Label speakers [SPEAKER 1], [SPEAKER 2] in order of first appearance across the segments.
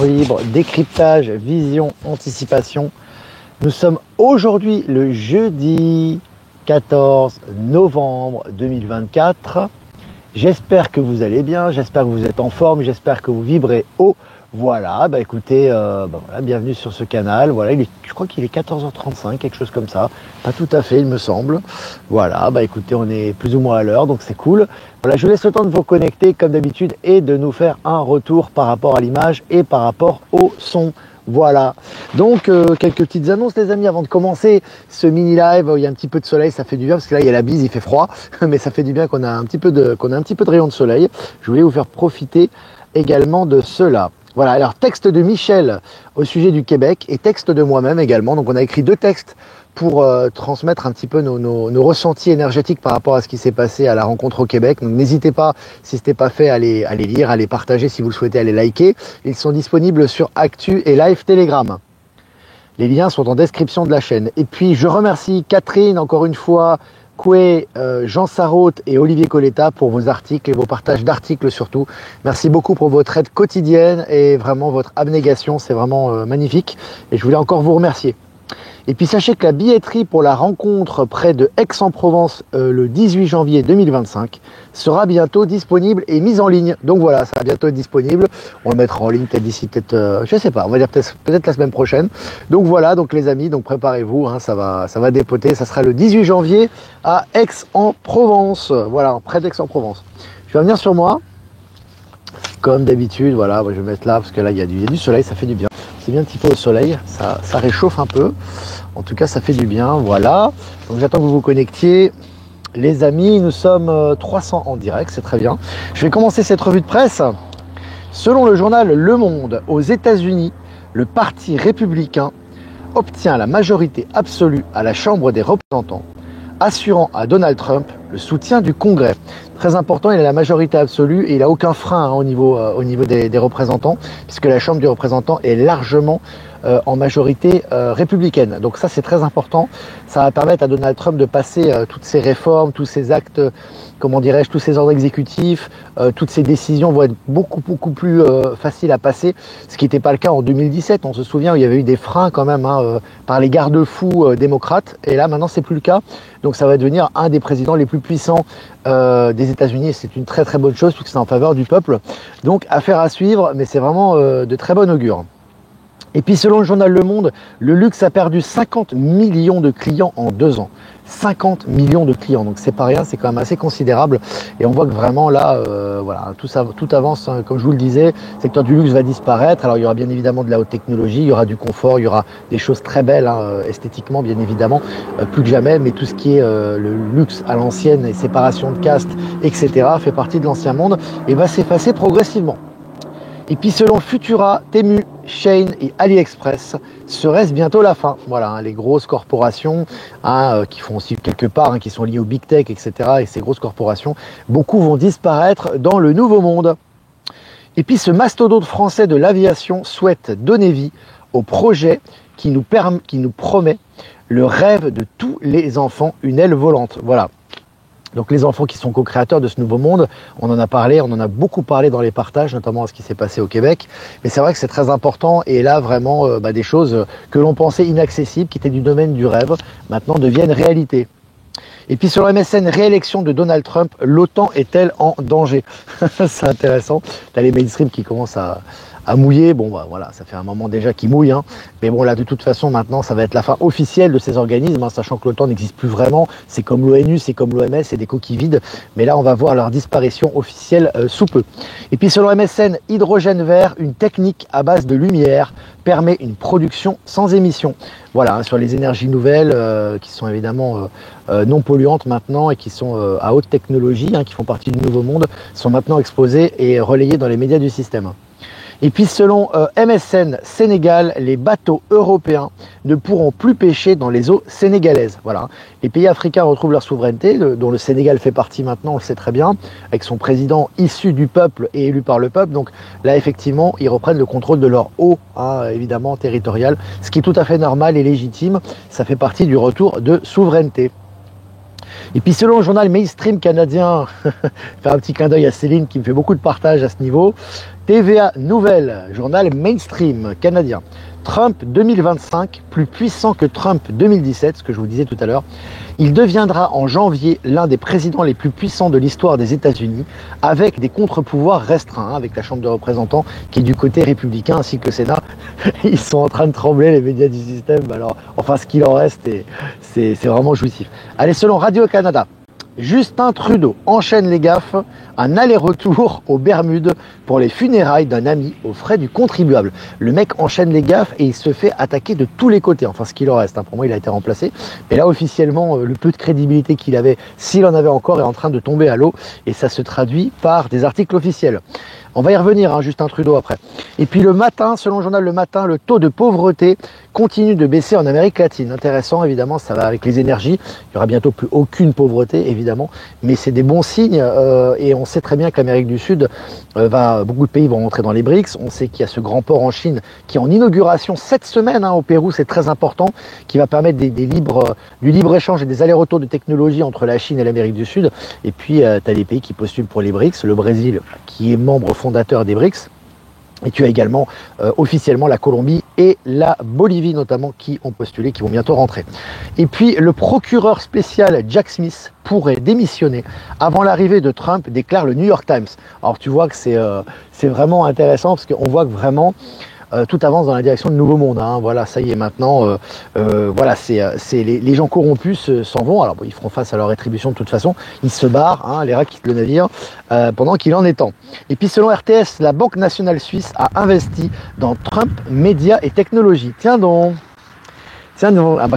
[SPEAKER 1] Libre, décryptage, vision, anticipation. Nous sommes aujourd'hui le jeudi 14 novembre 2024. J'espère que vous allez bien, j'espère que vous êtes en forme, j'espère que vous vibrez haut. Voilà, écoutez, voilà, bienvenue sur ce canal. Voilà, je crois qu'il est 14h35, quelque chose comme ça. Pas tout à fait, il me semble. Voilà, écoutez, on est plus ou moins à l'heure, donc c'est cool. Voilà, je vous laisse le temps de vous connecter comme d'habitude et de nous faire un retour par rapport à l'image et par rapport au son. Voilà, donc quelques petites annonces les amis avant de commencer ce mini live. Il y a un petit peu de soleil, ça fait du bien parce que là il y a la bise, il fait froid, mais ça fait du bien qu'on a un petit peu de rayon de soleil. Je voulais vous faire profiter également de cela. Voilà, alors texte de Michel au sujet du Québec et texte de moi-même également. Donc on a écrit deux textes pour transmettre un petit peu nos ressentis énergétiques par rapport à ce qui s'est passé à la rencontre au Québec. Donc n'hésitez pas, si ce n'était pas fait, à les lire, à les partager si vous le souhaitez, à les liker. Ils sont disponibles sur Actu et Live Telegram. Les liens sont en description de la chaîne. Et puis je remercie Catherine encore une fois, Coué, Jean Sarraute et Olivier Coletta pour vos articles et vos partages d'articles surtout. Merci beaucoup pour votre aide quotidienne et vraiment votre abnégation, c'est vraiment magnifique. Et je voulais encore vous remercier. Et puis sachez que la billetterie pour la rencontre près de Aix-en-Provence le 18 janvier 2025 sera bientôt disponible et mise en ligne. Donc voilà, ça va bientôt être disponible. On le mettra en ligne peut-être d'ici, je sais pas, on va dire peut-être la semaine prochaine. Donc voilà, donc les amis, donc préparez-vous, hein, ça va dépoter. Ça sera le 18 janvier à Aix-en-Provence. Voilà, près d'Aix-en-Provence. Je vais revenir sur moi. Comme d'habitude, voilà, je vais mettre là parce que là il y a du soleil, ça fait du bien. C'est bien un petit peu au soleil, ça réchauffe un peu. En tout cas, ça fait du bien, voilà. Donc j'attends que vous vous connectiez. Les amis, nous sommes 300 en direct, c'est très bien. Je vais commencer cette revue de presse. Selon le journal Le Monde, aux États-Unis, le Parti républicain obtient la majorité absolue à la Chambre des représentants, assurant à Donald Trump le soutien du Congrès. Très important, il a la majorité absolue et il n'a aucun frein au niveau des représentants, puisque la Chambre des représentants est largement en majorité républicaine. Donc ça, c'est très important. Ça va permettre à Donald Trump de passer toutes ces réformes, tous ces actes, comment dirais-je, tous ces ordres exécutifs, toutes ces décisions vont être beaucoup plus faciles à passer, ce qui n'était pas le cas en 2017. On se souvient où il y avait eu des freins quand même par les garde-fous démocrates, et là maintenant c'est plus le cas. Donc ça va devenir un des présidents les plus puissants des États-Unis, et c'est une très bonne chose puisque c'est en faveur du peuple. Donc affaire à suivre, mais c'est vraiment de très bon augure. Et puis selon le journal Le Monde, le luxe a perdu 50 millions de clients en 2 ans. 50 millions de clients, donc c'est pas rien, c'est quand même assez considérable. Et on voit que vraiment là, voilà, tout avance, hein, comme je vous le disais, le secteur du luxe va disparaître. Alors il y aura bien évidemment de la haute technologie, il y aura du confort, il y aura des choses très belles, hein, esthétiquement bien évidemment, plus que jamais, mais tout ce qui est le luxe à l'ancienne, et séparation de caste, etc., fait partie de l'ancien monde et va s'effacer progressivement. Et puis selon Futura, Temu, Shein et AliExpress, serait-ce bientôt la fin? Voilà, hein, les grosses corporations qui font aussi quelque part, qui sont liées au big tech, etc. Et ces grosses corporations, beaucoup vont disparaître dans le nouveau monde. Et puis ce mastodonte français de l'aviation souhaite donner vie au projet qui nous promet le rêve de tous les enfants, une aile volante. Voilà. Donc les enfants qui sont co-créateurs de ce nouveau monde, on en a parlé, on en a beaucoup parlé dans les partages, notamment à ce qui s'est passé au Québec. Mais c'est vrai que c'est très important et là vraiment des choses que l'on pensait inaccessibles, qui étaient du domaine du rêve, maintenant deviennent réalité. Et puis sur MSN, réélection de Donald Trump, l'OTAN est-elle en danger? C'est intéressant, t'as les mainstream qui commencent à mouiller. Bon voilà, ça fait un moment déjà qu'ils mouillent, hein. Mais bon là de toute façon maintenant ça va être la fin officielle de ces organismes, hein, sachant que l'OTAN n'existe plus vraiment, c'est comme l'ONU, c'est comme l'OMS, c'est des coquilles vides, mais là on va voir leur disparition officielle sous peu. Et puis selon MSN, hydrogène vert, une technique à base de lumière, permet une production sans émission. Voilà, hein, sur les énergies nouvelles qui sont évidemment non polluantes maintenant et qui sont à haute technologie, hein, qui font partie du nouveau monde, sont maintenant exposées et relayées dans les médias du système. Et puis selon MSN Sénégal, les bateaux européens ne pourront plus pêcher dans les eaux sénégalaises. Voilà. Les pays africains retrouvent leur souveraineté, dont le Sénégal fait partie maintenant, on le sait très bien, avec son président issu du peuple et élu par le peuple. Donc là, effectivement, ils reprennent le contrôle de leur eau, hein, évidemment, territoriale, ce qui est tout à fait normal et légitime. Ça fait partie du retour de souveraineté. Et puis selon le journal mainstream canadien, faire un petit clin d'œil à Céline qui me fait beaucoup de partage à ce niveau, TVA Nouvelle, journal mainstream canadien. Trump 2025, plus puissant que Trump 2017, ce que je vous disais tout à l'heure. Il deviendra en janvier l'un des présidents les plus puissants de l'histoire des États-Unis, avec des contre-pouvoirs restreints, avec la Chambre des représentants qui est du côté républicain ainsi que le Sénat. Ils sont en train de trembler, les médias du système. Alors, enfin, ce qu'il en reste, c'est vraiment jouissif. Allez, selon Radio-Canada, Justin Trudeau enchaîne les gaffes, un aller-retour aux Bermudes pour les funérailles d'un ami aux frais du contribuable. Le mec enchaîne les gaffes et il se fait attaquer de tous les côtés, enfin ce qu'il en reste, pour moi il a été remplacé. Mais là officiellement, le peu de crédibilité qu'il avait, s'il en avait encore, est en train de tomber à l'eau et ça se traduit par des articles officiels. On va y revenir, Justin Trudeau après. Et puis le matin, selon le journal Le Matin, le taux de pauvreté continue de baisser en Amérique latine. Intéressant, évidemment, ça va avec les énergies. Il n'y aura bientôt plus aucune pauvreté, évidemment. Mais c'est des bons signes et on sait très bien que l'Amérique du Sud, beaucoup de pays vont rentrer dans les BRICS. On sait qu'il y a ce grand port en Chine qui est en inauguration cette semaine au Pérou, c'est très important, qui va permettre du libre-échange et des allers-retours de technologie entre la Chine et l'Amérique du Sud. Et puis, tu as des pays qui postulent pour les BRICS, le Brésil qui est membre fondateur des BRICS. Et tu as également officiellement la Colombie et la Bolivie notamment qui ont postulé, qui vont bientôt rentrer. Et puis le procureur spécial Jack Smith pourrait démissionner avant l'arrivée de Trump, déclare le New York Times. Alors tu vois que c'est vraiment intéressant parce qu'on voit que vraiment tout avance dans la direction du nouveau monde. Voilà, ça y est maintenant. Voilà, les gens corrompus s'en vont. Alors bon, ils feront face à leur rétribution de toute façon. Ils se barrent, les rats quittent le navire pendant qu'il en est temps. Et puis selon RTS, la Banque nationale suisse a investi dans Trump, médias et technologies. Tiens donc.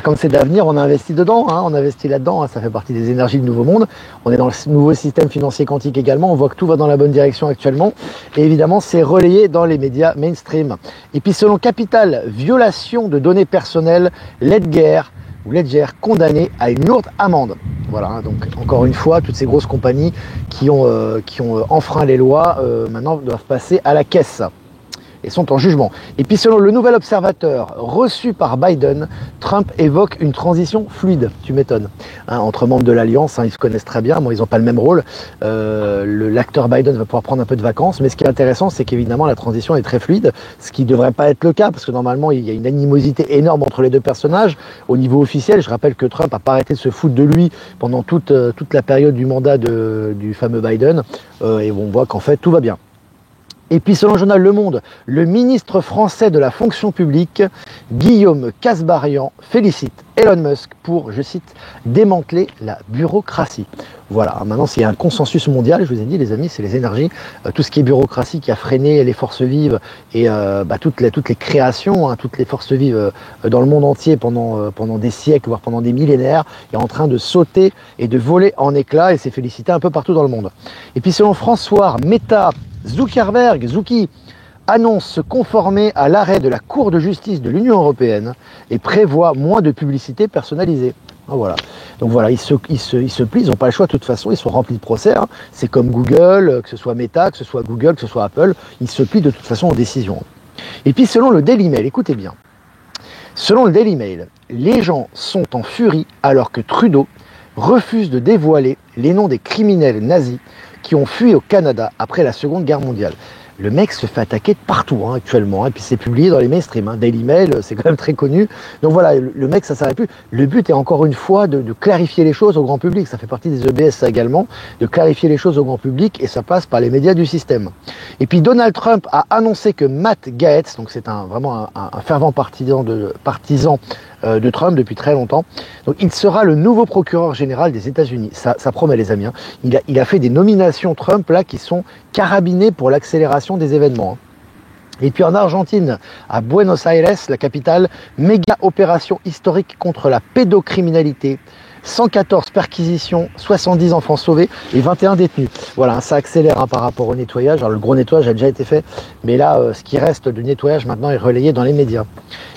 [SPEAKER 1] Comme c'est d'avenir, on a investi dedans, on investit là-dedans, ça fait partie des énergies du nouveau monde. On est dans le nouveau système financier quantique également, on voit que tout va dans la bonne direction actuellement. Et évidemment, c'est relayé dans les médias mainstream. Et puis selon Capital, violation de données personnelles, Ledger condamné à une lourde amende. Voilà, donc encore une fois, toutes ces grosses compagnies qui ont enfreint les lois, maintenant doivent passer à la caisse. Et sont en jugement. Et puis selon le Nouvel Observateur reçu par Biden, Trump évoque une transition fluide, tu m'étonnes. Entre membres de l'Alliance, ils se connaissent très bien, ils n'ont pas le même rôle. L'acteur Biden va pouvoir prendre un peu de vacances, mais ce qui est intéressant, c'est qu'évidemment la transition est très fluide, ce qui ne devrait pas être le cas, parce que normalement il y a une animosité énorme entre les deux personnages. Au niveau officiel, je rappelle que Trump n'a pas arrêté de se foutre de lui pendant toute la période du mandat du fameux Biden, et on voit qu'en fait tout va bien. Et puis selon le journal Le Monde, le ministre français de la fonction publique, Guillaume Kasbarian, félicite Elon Musk pour, je cite, démanteler la bureaucratie. Voilà, maintenant s'il y a un consensus mondial, je vous ai dit les amis, c'est les énergies, tout ce qui est bureaucratie qui a freiné les forces vives et toutes les créations, toutes les forces vives dans le monde entier pendant des siècles, voire pendant des millénaires, est en train de sauter et de voler en éclats et c'est félicité un peu partout dans le monde. Et puis selon François, Meta, Zucki, annonce se conformer à l'arrêt de la Cour de justice de l'Union européenne et prévoit moins de publicité personnalisée. Voilà. Donc voilà, ils se plient, ils n'ont pas le choix de toute façon, ils sont remplis de procès. C'est comme Google, que ce soit Meta, que ce soit Google, que ce soit Apple, ils se plient de toute façon aux décisions. Et puis selon le Daily Mail, écoutez bien, selon le Daily Mail, les gens sont en furie alors que Trudeau refuse de dévoiler les noms des criminels nazis qui ont fui au Canada après la Seconde Guerre mondiale. Le mec se fait attaquer de partout actuellement, et puis c'est publié dans les mainstream. Daily Mail, c'est quand même très connu. Donc voilà, le mec, ça s'arrête plus. Le but est encore une fois de clarifier les choses au grand public. Ça fait partie des EBS ça également, de clarifier les choses au grand public, et ça passe par les médias du système. Et puis Donald Trump a annoncé que Matt Gaetz, donc c'est vraiment un fervent partisan de Trump depuis très longtemps. Donc il sera le nouveau procureur général des États-Unis. Ça promet les amis. Il a fait des nominations Trump là qui sont carabinées pour l'accélération des événements. Et puis en Argentine, à Buenos Aires, la capitale, méga opération historique contre la pédocriminalité. 114 perquisitions, 70 enfants sauvés et 21 détenus. Voilà, ça accélère par rapport au nettoyage. Alors le gros nettoyage a déjà été fait, mais là, ce qui reste du nettoyage maintenant est relayé dans les médias.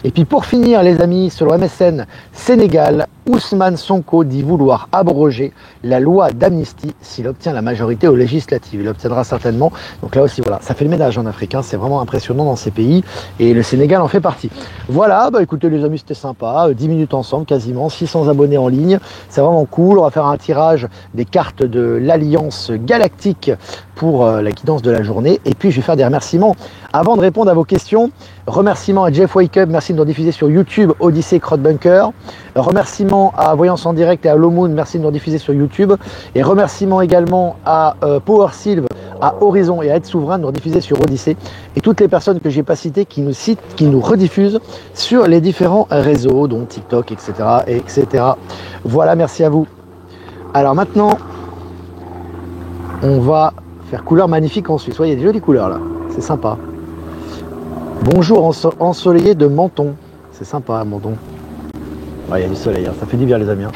[SPEAKER 1] Et puis pour finir, les amis, selon MSN, Sénégal, Ousmane Sonko dit vouloir abroger la loi d'amnistie s'il obtient la majorité aux législatives. Il l'obtiendra certainement. Donc là aussi, voilà, ça fait le ménage en Afrique. C'est vraiment impressionnant dans ces pays et le Sénégal en fait partie. Voilà, écoutez les amis, c'était sympa. 10 minutes ensemble, quasiment 600 abonnés en ligne. C'est vraiment cool. On va faire un tirage des cartes de l'Alliance Galactique pour la guidance de la journée. Et puis, je vais faire des remerciements. Avant de répondre à vos questions, remerciements à Jeff Wake Up, merci de nous diffuser sur YouTube, Odyssey Crowdbunker. Remerciements à Voyance en Direct et à Low Moon, merci de nous diffuser sur YouTube. Et remerciements également à Power Sylve, à Horizon et à Être Souverain de nous diffuser sur Odyssey. Et toutes les personnes que j'ai pas citées qui nous citent, qui nous rediffusent sur les différents réseaux, dont TikTok, etc., etc. Voilà, merci à vous. Alors maintenant, on va faire couleur magnifique en Suisse. Ouais, il y a des jolies couleurs là, c'est sympa. Bonjour ensoleillé de Menton. C'est sympa, Menton. Ouais, il y a du soleil, hein. Ça fait du bien les amis. Hein.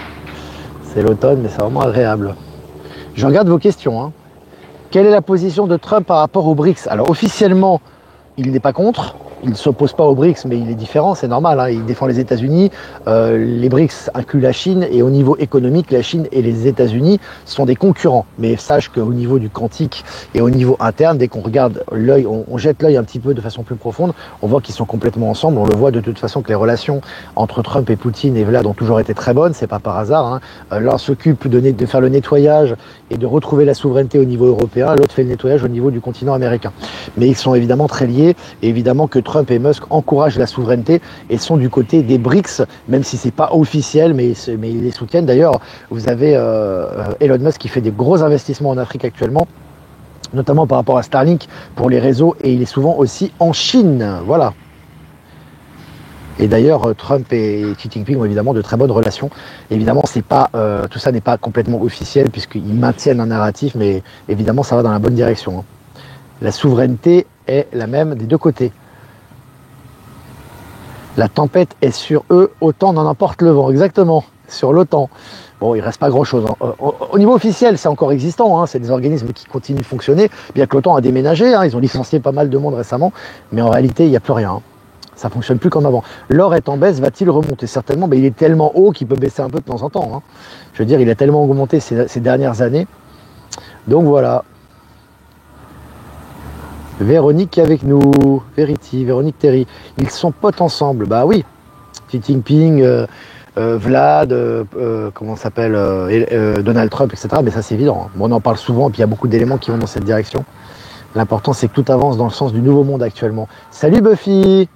[SPEAKER 1] C'est l'automne, mais c'est vraiment agréable. Je regarde vos questions. Hein. Quelle est la position de Trump par rapport aux BRICS? Alors officiellement, il n'est pas contre. Il ne s'oppose pas aux BRICS, mais il est différent, c'est normal. Hein. Il défend les États-Unis. Les BRICS incluent la Chine. Et au niveau économique, la Chine et les États-Unis sont des concurrents. Mais sache qu'au niveau du quantique et au niveau interne, dès qu'on regarde l'œil, on jette l'œil un petit peu de façon plus profonde, on voit qu'ils sont complètement ensemble. On le voit de toute façon que les relations entre Trump et Poutine et Vlad ont toujours été très bonnes. C'est pas par hasard. Hein. L'un s'occupe de faire le nettoyage et de retrouver la souveraineté au niveau européen. L'autre fait le nettoyage au niveau du continent américain. Mais ils sont évidemment très liés. Et évidemment que Trump et Musk encouragent la souveraineté et sont du côté des BRICS, même si c'est pas officiel, mais ils les soutiennent. D'ailleurs, vous avez Elon Musk qui fait des gros investissements en Afrique actuellement, notamment par rapport à Starlink pour les réseaux, et il est souvent aussi en Chine. Voilà. Et d'ailleurs, Trump et Xi Jinping ont évidemment de très bonnes relations. Évidemment, c'est pas, tout ça n'est pas complètement officiel puisqu'ils maintiennent un narratif, mais évidemment, ça va dans la bonne direction. Hein. La souveraineté est la même des deux côtés. La tempête est sur eux, autant n'en emporte le vent. Exactement, sur l'OTAN. Bon, il ne reste pas grand-chose. Hein. Au niveau officiel, c'est encore existant. Hein. C'est des organismes qui continuent de fonctionner, bien que l'OTAN a déménagé. Hein. Ils ont licencié pas mal de monde récemment. Mais en réalité, il n'y a plus rien. Hein. Ça ne fonctionne plus comme avant. L'or est en baisse, va-t-il remonter? Certainement, mais il est tellement haut qu'il peut baisser un peu de temps en temps. Hein. Je veux dire, il a tellement augmenté ces dernières années. Donc voilà. Véronique qui est avec nous, Verity, Véronique Terry, ils sont potes ensemble, bah oui, Xi Jinping, Vlad, comment s'appelle, Donald Trump, etc. Mais ça c'est évident, hein. Bon, on en parle souvent, et puis il y a beaucoup d'éléments qui vont dans cette direction. L'important c'est que tout avance dans le sens du nouveau monde actuellement. Salut Buffy!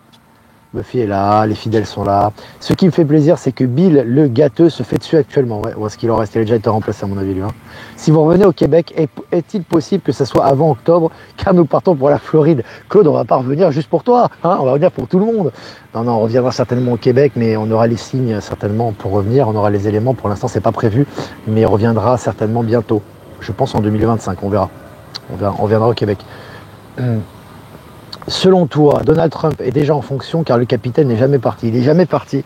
[SPEAKER 1] Buffy est là, les fidèles sont là. Ce qui me fait plaisir, c'est que Bill, le gâteux, se fait dessus actuellement. Ouais, ce qu'il en reste, il a déjà été remplacé à mon avis, lui. Hein. Si vous revenez au Québec, est-il possible que ça soit avant octobre, car nous partons pour la Floride? Claude, on va pas revenir juste pour toi, hein, on va revenir pour tout le monde. Non, on reviendra certainement au Québec, mais on aura les signes certainement pour revenir, on aura les éléments. Pour l'instant, c'est pas prévu, mais on reviendra certainement bientôt. Je pense en 2025, on verra. On reviendra au Québec. Selon toi, Donald Trump est déjà en fonction car le capitaine n'est jamais parti. Il n'est jamais parti.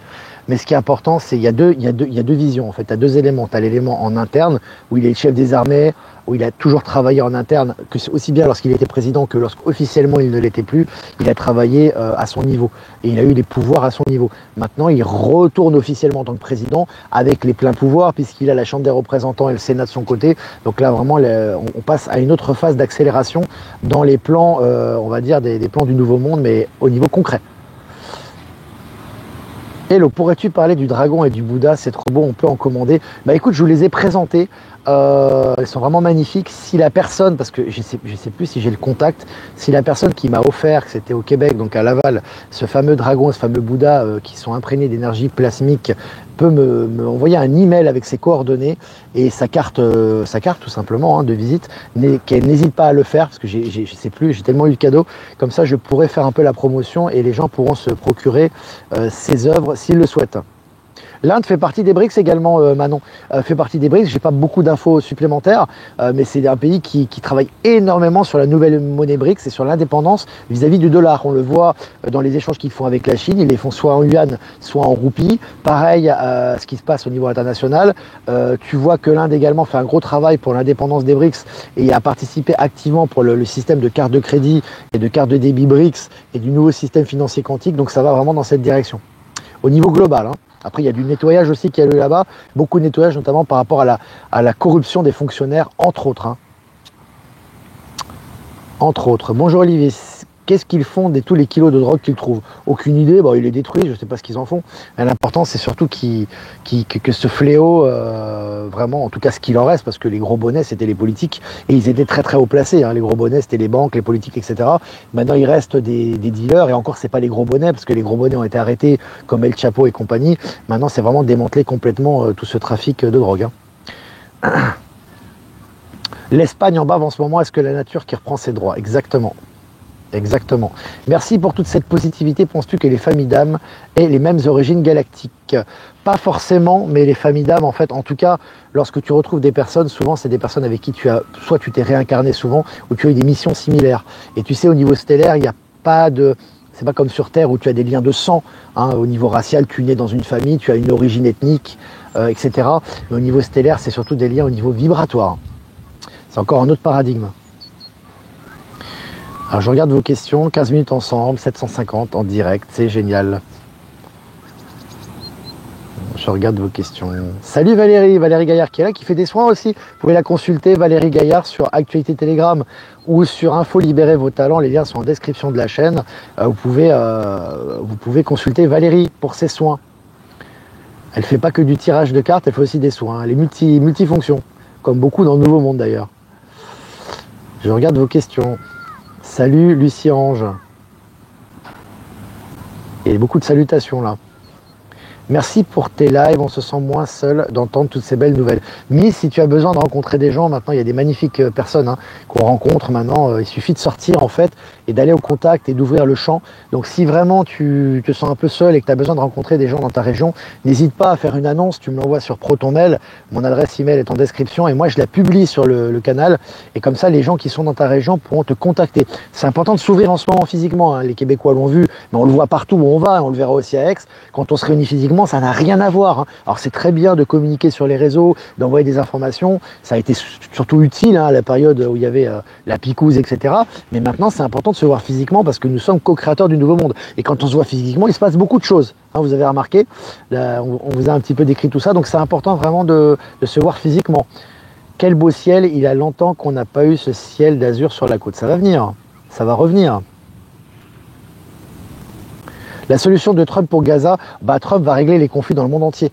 [SPEAKER 1] Mais ce qui est important, c'est qu'il y a deux visions. En fait, tu as deux éléments. Tu as l'élément en interne, où il est le chef des armées, où il a toujours travaillé en interne, que aussi bien lorsqu'il était président que lorsqu'officiellement il ne l'était plus. Il a travaillé à son niveau. Et il a eu les pouvoirs à son niveau. Maintenant, il retourne officiellement en tant que président avec les pleins pouvoirs, puisqu'il a la Chambre des représentants et le Sénat de son côté. Donc là, vraiment, on passe à une autre phase d'accélération dans les plans, on va dire, des plans du Nouveau Monde, mais au niveau concret. Hello, pourrais-tu parler du dragon et du Bouddha? C'est trop beau, on peut en commander. Bah écoute, je vous les ai présentés. Ils sont vraiment magnifiques. Si la personne, parce que je sais plus si j'ai le contact, si la personne qui m'a offert, que c'était au Québec, donc à Laval, ce fameux dragon, ce fameux Bouddha qui sont imprégnés d'énergie plasmique, peut me envoyer un email avec ses coordonnées et sa carte tout simplement hein, de visite, qu'elle n'hésite pas à le faire parce que je sais plus, j'ai tellement eu de cadeaux. Comme ça, je pourrais faire un peu la promotion et les gens pourront se procurer ces œuvres s'ils le souhaitent. L'Inde fait partie des BRICS également, Manon, fait partie des BRICS. J'ai pas beaucoup d'infos supplémentaires, mais c'est un pays qui travaille énormément sur la nouvelle monnaie BRICS et sur l'indépendance vis-à-vis du dollar. On le voit dans les échanges qu'ils font avec la Chine. Ils les font soit en yuan, soit en roupie. Pareil, ce qui se passe au niveau international. Tu vois que l'Inde également fait un gros travail pour l'indépendance des BRICS et a participé activement pour le système de carte de crédit et de carte de débit BRICS et du nouveau système financier quantique. Donc ça va vraiment dans cette direction. Au niveau global, hein. Après, il y a du nettoyage aussi qui a lieu là-bas. Beaucoup de nettoyage, notamment par rapport à la corruption des fonctionnaires, entre autres. Hein. Entre autres. Bonjour Olivier. qu'est-ce qu'ils font de tous les kilos de drogue qu'ils trouvent? Aucune idée, bon, ils les détruisent, je ne sais pas ce qu'ils en font. Mais l'important, c'est surtout que ce fléau, vraiment, en tout cas ce qu'il en reste, parce que les gros bonnets, c'était les politiques, et ils étaient très très haut placés. Hein. Les gros bonnets, c'était les banques, les politiques, etc. Maintenant, il reste des dealers, et encore, c'est pas les gros bonnets, parce que les gros bonnets ont été arrêtés, comme El Chapo et compagnie. Maintenant, c'est vraiment démanteler complètement tout ce trafic de drogue. Hein. L'Espagne en bave en ce moment, est-ce que la nature qui reprend ses droits? Exactement. Exactement. Merci pour toute cette positivité. Penses-tu que les familles d'âmes aient les mêmes origines galactiques? Pas forcément, mais les familles d'âmes, en fait, en tout cas, lorsque tu retrouves des personnes, souvent c'est des personnes avec qui soit tu t'es réincarné souvent, ou tu as eu des missions similaires. Et tu sais, au niveau stellaire, il n'y a pas de... C'est pas comme sur Terre où tu as des liens de sang. Hein. Au niveau racial, tu nais dans une famille, tu as une origine ethnique, etc. Mais au niveau stellaire, c'est surtout des liens au niveau vibratoire. C'est encore un autre paradigme. Alors je regarde vos questions, 15 minutes ensemble, 750 en direct, c'est génial. Je regarde vos questions. Salut Valérie, Valérie Gaillard qui est là, qui fait des soins aussi. Vous pouvez la consulter, Valérie Gaillard, sur Actualité Telegram ou sur Info Libérer vos talents. Les liens sont en description de la chaîne. Vous pouvez consulter Valérie pour ses soins. Elle ne fait pas que du tirage de cartes, elle fait aussi des soins. Elle est multifonction, comme beaucoup dans le Nouveau Monde d'ailleurs. Je regarde vos questions. Salut Lucie Ange. Et beaucoup de salutations là. Merci pour tes lives, on se sent moins seul d'entendre toutes ces belles nouvelles. Miss, si tu as besoin de rencontrer des gens, maintenant il y a des magnifiques personnes qu'on rencontre maintenant, il suffit de sortir en fait et d'aller au contact et d'ouvrir le champ. Donc si vraiment tu te sens un peu seul et que tu as besoin de rencontrer des gens dans ta région, n'hésite pas à faire une annonce, tu me l'envoies sur ProtonMail, mon adresse email est en description et moi je la publie sur le canal et comme ça les gens qui sont dans ta région pourront te contacter. C'est important de s'ouvrir en ce moment physiquement, hein. Les Québécois l'ont vu, mais on le voit partout où on va, on le verra aussi à Aix, quand on se réunit physiquement, ça n'a rien à voir. Hein. Alors c'est très bien de communiquer sur les réseaux, d'envoyer des informations, ça a été surtout utile à la période où il y avait la picouse, etc. Mais maintenant c'est important de se voir physiquement parce que nous sommes co-créateurs du nouveau monde. Et quand on se voit physiquement, il se passe beaucoup de choses. Hein, vous avez remarqué, là, on vous a un petit peu décrit tout ça, donc c'est important vraiment de se voir physiquement. Quel beau ciel, il a longtemps qu'on n'a pas eu ce ciel d'azur sur la côte. Ça va venir, ça va revenir. La solution de Trump pour Gaza, Trump va régler les conflits dans le monde entier.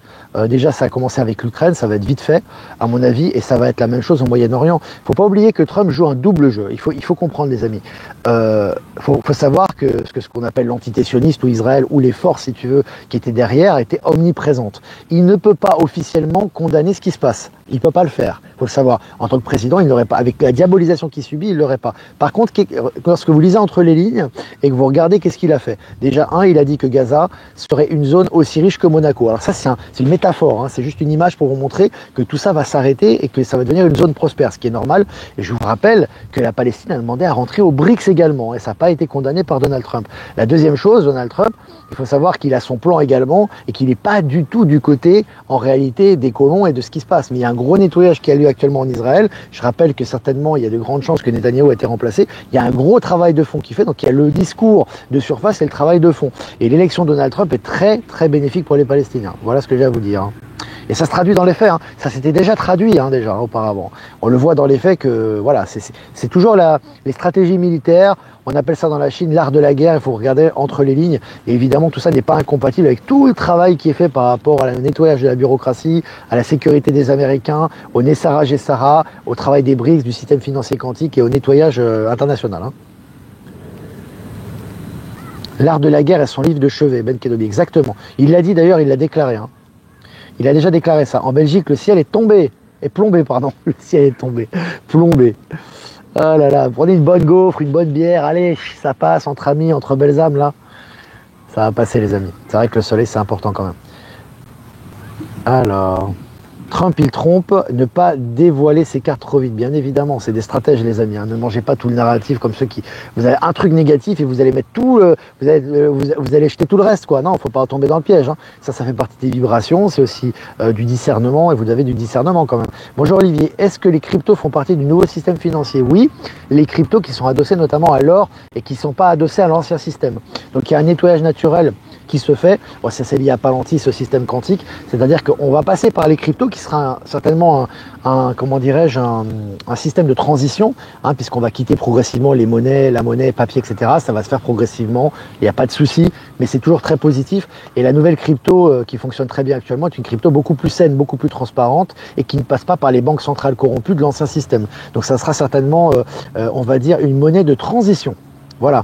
[SPEAKER 1] Déjà, ça a commencé avec l'Ukraine, ça va être vite fait, à mon avis, et ça va être la même chose au Moyen-Orient. Il ne faut pas oublier que Trump joue un double jeu. Il faut comprendre, les amis. Faut savoir que ce qu'on appelle l'entité sioniste ou Israël, ou les forces, si tu veux, qui étaient derrière, étaient omniprésentes. Il ne peut pas officiellement condamner ce qui se passe. Il ne peut pas le faire. Il faut le savoir. En tant que président, il n'aurait pas. Avec la diabolisation qu'il subit, il ne l'aurait pas. Par contre, lorsque vous lisez entre les lignes et que vous regardez qu'est-ce qu'il a fait. Déjà, il a dit que Gaza serait une zone aussi riche que Monaco. Alors ça, c'est une métaphore. Hein. C'est juste une image pour vous montrer que tout ça va s'arrêter et que ça va devenir une zone prospère, ce qui est normal. Et je vous rappelle que la Palestine a demandé à rentrer aux BRICS également. Et ça n'a pas été condamné par Donald Trump. La deuxième chose, Donald Trump, il faut savoir qu'il a son plan également et qu'il n'est pas du tout du côté, en réalité, des colons et de ce qui se passe. Mais il y a un gros nettoyage qui a lieu actuellement en Israël. Je rappelle que certainement, il y a de grandes chances que Netanyahou ait été remplacé. Il y a un gros travail de fond qui fait. Donc, il y a le discours de surface et le travail de fond. Et l'élection de Donald Trump est très, très bénéfique pour les Palestiniens. Voilà ce que j'ai à vous dire. Et ça se traduit dans les faits. Hein. Ça s'était déjà traduit déjà auparavant. On le voit dans les faits que voilà, c'est toujours les stratégies militaires. On appelle ça dans la Chine l'art de la guerre. Il faut regarder entre les lignes. Et évidemment, tout ça n'est pas incompatible avec tout le travail qui est fait par rapport au nettoyage de la bureaucratie, à la sécurité des Américains, au Nessara Gessara, au travail des BRICS, du système financier quantique et au nettoyage international. Hein. L'art de la guerre est son livre de chevet, Ben Kedobi, exactement. Il l'a dit d'ailleurs, il l'a déclaré. Hein. Il a déjà déclaré ça. En Belgique, le ciel est tombé. Plombé, pardon. Le ciel est tombé. Plombé. Ah là là, prenez une bonne gaufre, une bonne bière. Allez, ça passe entre amis, entre belles âmes, là. Ça va passer, les amis. C'est vrai que le soleil, c'est important quand même. Alors... Trump, il trompe, ne pas dévoiler ses cartes trop vite. Bien évidemment, c'est des stratèges, les amis. Hein. Ne mangez pas tout le narratif comme ceux qui... Vous avez un truc négatif et vous allez mettre tout... vous allez jeter tout le reste, quoi. Non, il ne faut pas tomber dans le piège. Hein. Ça fait partie des vibrations. C'est aussi du discernement et vous avez du discernement quand même. Bonjour Olivier. Est-ce que les cryptos font partie du nouveau système financier? Oui, les cryptos qui sont adossés notamment à l'or et qui ne sont pas adossés à l'ancien système. Donc il y a un nettoyage naturel qui se fait, bon, ça c'est lié à Palantir, ce système quantique, c'est-à-dire qu'on va passer par les cryptos qui sera certainement comment dirais-je, un système de transition, hein, puisqu'on va quitter progressivement les monnaies, la monnaie, papier, etc. Ça va se faire progressivement, il n'y a pas de souci, mais c'est toujours très positif. Et la nouvelle crypto qui fonctionne très bien actuellement est une crypto beaucoup plus saine, beaucoup plus transparente et qui ne passe pas par les banques centrales corrompues de l'ancien système. Donc ça sera certainement, on va dire, une monnaie de transition. Voilà.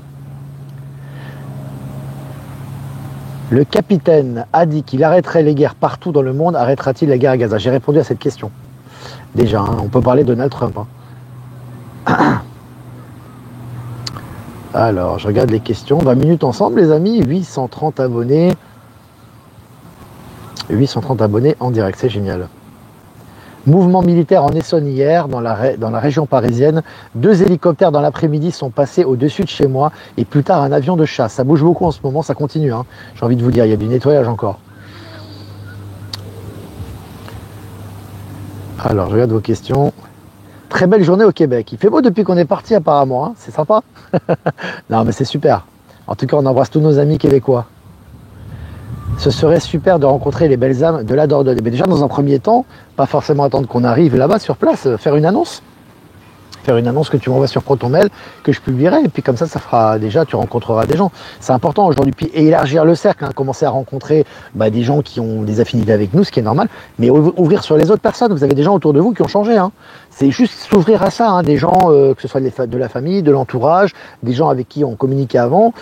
[SPEAKER 1] Le capitaine a dit qu'il arrêterait les guerres partout dans le monde. Arrêtera-t-il la guerre à Gaza? J'ai répondu à cette question. Déjà, hein, on peut parler de Donald Trump. Hein. Alors, je regarde les questions. 20 minutes ensemble, les amis. 830 abonnés. 830 abonnés en direct, c'est génial. Mouvement militaire en Essonne hier, dans la région parisienne. 2 hélicoptères dans l'après-midi sont passés au-dessus de chez moi. Et plus tard, un avion de chasse. Ça bouge beaucoup en ce moment, ça continue. Hein. J'ai envie de vous dire, il y a du nettoyage encore. Alors, je regarde vos questions. Très belle journée au Québec. Il fait beau depuis qu'on est parti apparemment. Hein. C'est sympa. Non, mais c'est super. En tout cas, on embrasse tous nos amis québécois. Ce serait super de rencontrer les belles âmes de la Dordogne. Mais déjà, dans un premier temps, pas forcément attendre qu'on arrive là-bas sur place, faire une annonce. Faire une annonce que tu m'envoies sur ProtonMail, que je publierai, et puis comme ça fera déjà, tu rencontreras des gens. C'est important aujourd'hui, puis élargir le cercle, hein, commencer à rencontrer des gens qui ont des affinités avec nous, ce qui est normal, mais ouvrir sur les autres personnes. Vous avez des gens autour de vous qui ont changé. Hein. C'est juste s'ouvrir à ça, hein, des gens, que ce soit de la famille, de l'entourage, des gens avec qui on communiquait avant,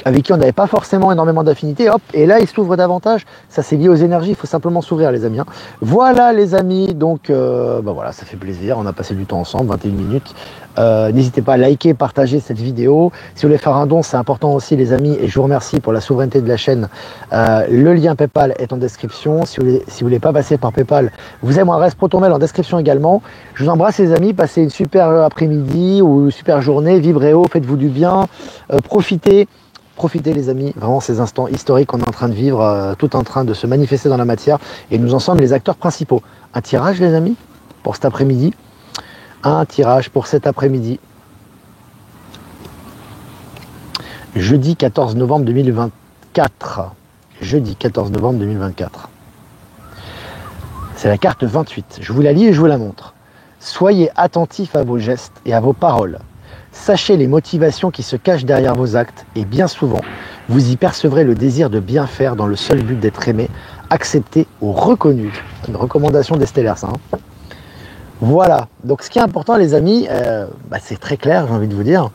[SPEAKER 1] avec qui on n'avait pas forcément énormément d'affinités, hop, et là, il s'ouvre davantage. Ça, c'est lié aux énergies, il faut simplement s'ouvrir, les amis. Hein. Voilà, les amis, donc, voilà, ça fait plaisir. On a passé du temps ensemble, 21 minutes. N'hésitez pas à liker, partager cette vidéo. Si vous voulez faire un don, c'est important aussi, les amis, et je vous remercie pour la souveraineté de la chaîne. Le lien PayPal est en description. Si vous voulez pas passer par PayPal, vous avez mon adresse ProtonMail en description également. Je vous embrasse, les amis. Passez une super après-midi ou une super journée. Vibrez haut, faites-vous du bien. Profitez, les amis, vraiment ces instants historiques qu'on est en train de vivre, tout en train de se manifester dans la matière, et nous en sommes les acteurs principaux. Un tirage, les amis, pour cet après-midi. Un tirage pour cet après-midi. Jeudi 14 novembre 2024. Jeudi 14 novembre 2024. C'est la carte 28. Je vous la lis et je vous la montre. Soyez attentifs à vos gestes et à vos paroles. Sachez les motivations qui se cachent derrière vos actes et bien souvent, vous y percevrez le désir de bien faire dans le seul but d'être aimé, accepté ou reconnu. Une recommandation d'Estellaire, ça. Hein. Voilà. Donc ce qui est important, les amis, c'est très clair, j'ai envie de vous dire,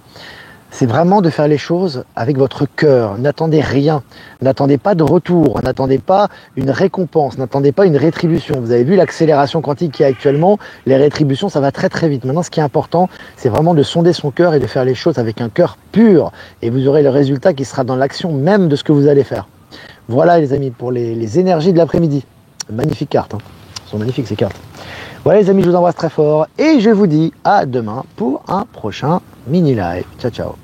[SPEAKER 1] c'est vraiment de faire les choses avec votre cœur. N'attendez rien. N'attendez pas de retour. N'attendez pas une récompense. N'attendez pas une rétribution. Vous avez vu l'accélération quantique qu'il y a actuellement. Les rétributions, ça va très très vite. Maintenant, ce qui est important, c'est vraiment de sonder son cœur et de faire les choses avec un cœur pur. Et vous aurez le résultat qui sera dans l'action même de ce que vous allez faire. Voilà, les amis, pour les énergies de l'après-midi. Magnifique carte. Hein. Elles sont magnifiques, ces cartes. Voilà, les amis, je vous embrasse très fort. Et je vous dis à demain pour un prochain mini live. Ciao, ciao.